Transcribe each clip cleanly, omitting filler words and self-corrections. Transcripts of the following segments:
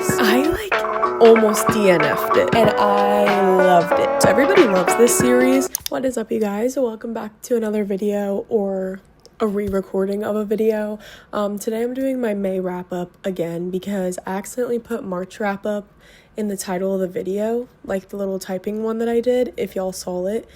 series. I almost DNF'd it and I loved it. So everybody loves this series. What is up, you guys? Welcome back to another video, or a re-recording of a video. Today I'm doing my May wrap-up again because I accidentally put March wrap-up in the title of the video, like the little typing one that I did, if y'all saw it.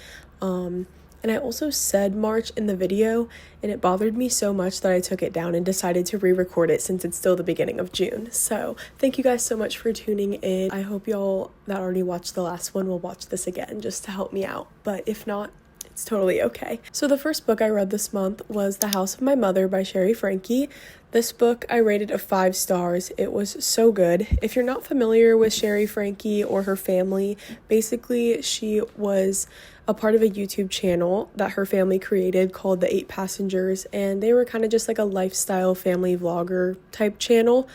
And I also said March in the video, and it bothered me so much that I took it down and decided to re-record it since it's still the beginning of June. So thank you guys so much for tuning in. I hope y'all that already watched the last one will watch this again just to help me out. But if not, it's totally okay. So the first book I read this month was The House of My Mother by Sheri Franke. This book I rated a 5 stars. It was so good. If you're not familiar with Sheri Franke or her family, basically she was a part of a YouTube channel that her family created called The 8 Passengers, and they were kind of just like a lifestyle family vlogger type channel.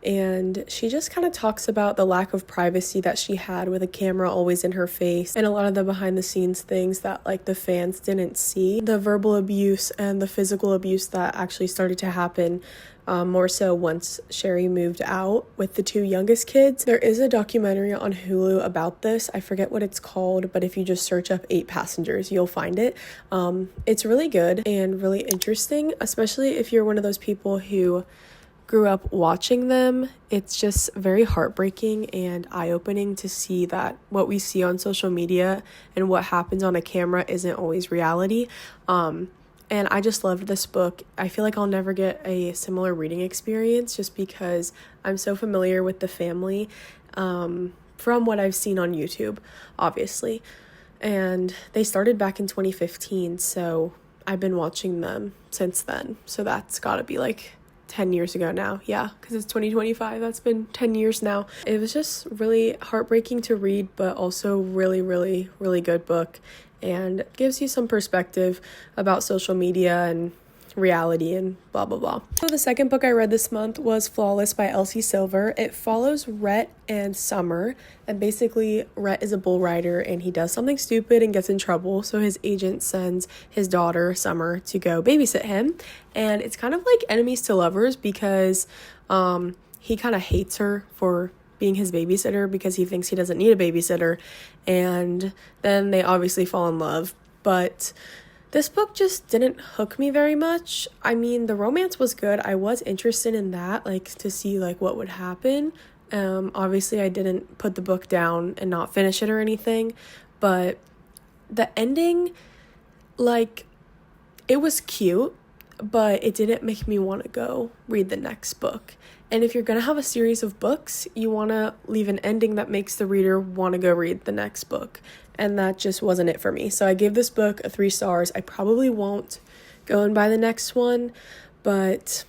And she just kind of talks about the lack of privacy that she had with a camera always in her face, and a lot of the behind the scenes things that like the fans didn't see. The verbal abuse and the physical abuse that actually started to happen more so once Sheri moved out with the 2 youngest kids. There is a documentary on Hulu about this. I forget what it's called, but if you just search up 8 Passengers, you'll find it. It's really good and really interesting, especially if you're one of those people who grew up watching them. It's just very heartbreaking and eye-opening to see that what we see on social media and what happens on a camera isn't always reality. And I just loved this book. I feel like I'll never get a similar reading experience just because I'm so familiar with the family from what I've seen on YouTube, obviously. And they started back in 2015, so I've been watching them since then. So that's gotta be like 10 years ago now. Yeah, because it's 2025. That's been 10 years now. It was just really heartbreaking to read, but also really, really, really good book, and gives you some perspective about social media and reality and blah blah blah. So the second book I read this month was Flawless by Elsie Silver. It follows Rhett and Summer, and basically Rhett is a bull rider and he does something stupid and gets in trouble, so his agent sends his daughter Summer to go babysit him, and it's kind of like enemies to lovers because he kind of hates her for being his babysitter because he thinks he doesn't need a babysitter, and then they obviously fall in love. But this book just didn't hook me very much. I mean, the romance was good. I was interested in that, like to see like what would happen. Obviously I didn't put the book down and not finish it or anything, but the ending, like, it was cute, but it didn't make me want to go read the next book. And if you're going to have a series of books, you want to leave an ending that makes the reader want to go read the next book. And that just wasn't it for me. So I gave this book a 3 stars. I probably won't go and buy the next one, but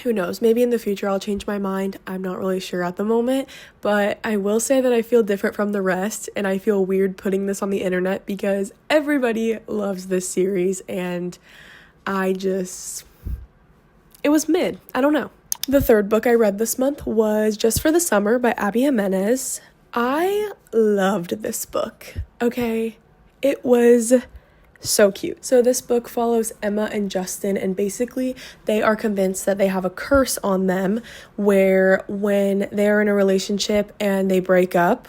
who knows? Maybe in the future I'll change my mind. I'm not really sure at the moment, but I will say that I feel different from the rest, and I feel weird putting this on the internet because everybody loves this series, and it was mid. I don't know. The third book I read this month was Just for the Summer by Abby Jimenez. I loved this book, okay? It was so cute. So this book follows Emma and Justin, and basically they are convinced that they have a curse on them where when they're in a relationship and they break up,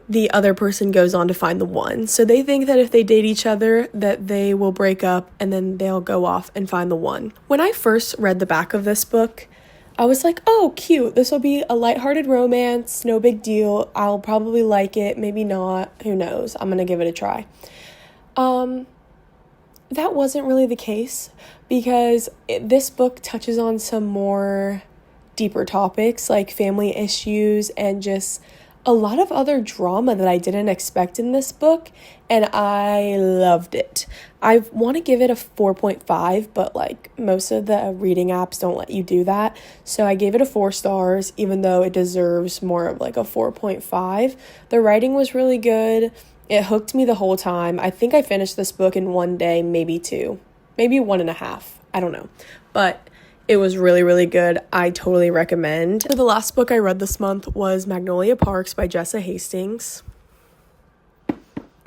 the other person goes on to find the one. So they think that if they date each other, that they will break up and then they'll go off and find the one. When I first read the back of this book, I was like, oh, cute. This will be a lighthearted romance. No big deal. I'll probably like it. Maybe not. Who knows? I'm going to give it a try. That wasn't really the case because this book touches on some more deeper topics like family issues and just a lot of other drama that I didn't expect in this book, and I loved it. I want to give it a 4.5, but like most of the reading apps don't let you do that, so I gave it a 4 stars, even though it deserves more of like a 4.5. The writing was really good. It hooked me the whole time. I think I finished this book in 1 day, maybe 2, maybe 1.5. I don't know, but it was really, really good. I totally recommend. So the last book I read this month was Magnolia Parks by Jessa Hastings.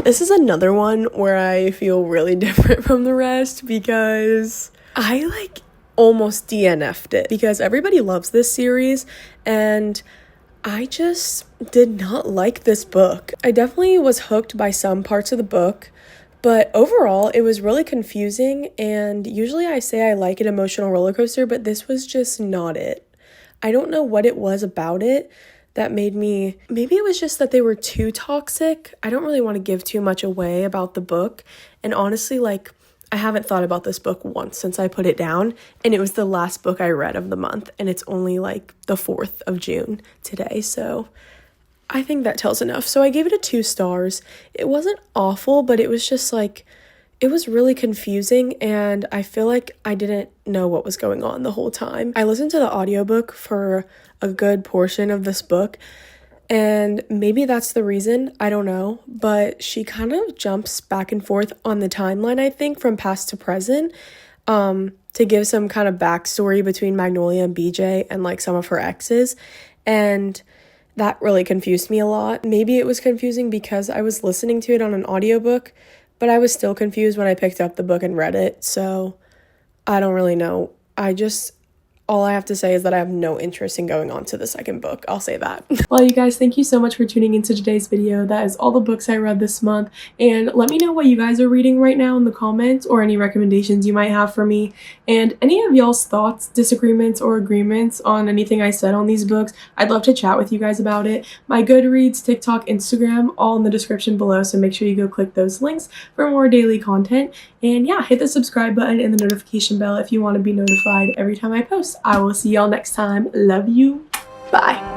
This is another one where I feel really different from the rest because I almost DNF'd it because everybody loves this series and I just did not like this book. I definitely was hooked by some parts of the book, but overall it was really confusing, and usually I say I like an emotional roller coaster, but this was just not it. I don't know what it was about it that made me, maybe it was just that they were too toxic. I don't really want to give too much away about the book, and honestly, like, I haven't thought about this book once since I put it down, and it was the last book I read of the month, and it's only like the 4th of June today, so I think that tells enough. So I gave it a 2 stars. It wasn't awful, but it was just like, it was really confusing, and I feel like I didn't know what was going on the whole time. I listened to the audiobook for a good portion of this book, and maybe that's the reason, I don't know, but she kind of jumps back and forth on the timeline, I think, from past to present, to give some kind of backstory between Magnolia and BJ and like some of her exes, and that really confused me a lot. Maybe it was confusing because I was listening to it on an audiobook, but I was still confused when I picked up the book and read it, so I don't really know. All I have to say is that I have no interest in going on to the second book. I'll say that. Well, you guys, thank you so much for tuning into today's video. That is all the books I read this month. And let me know what you guys are reading right now in the comments, or any recommendations you might have for me. And any of y'all's thoughts, disagreements, or agreements on anything I said on these books, I'd love to chat with you guys about it. My Goodreads, TikTok, Instagram, all in the description below. So make sure you go click those links for more daily content. And yeah, hit the subscribe button and the notification bell if you want to be notified every time I post. I will see y'all next time. Love you. Bye.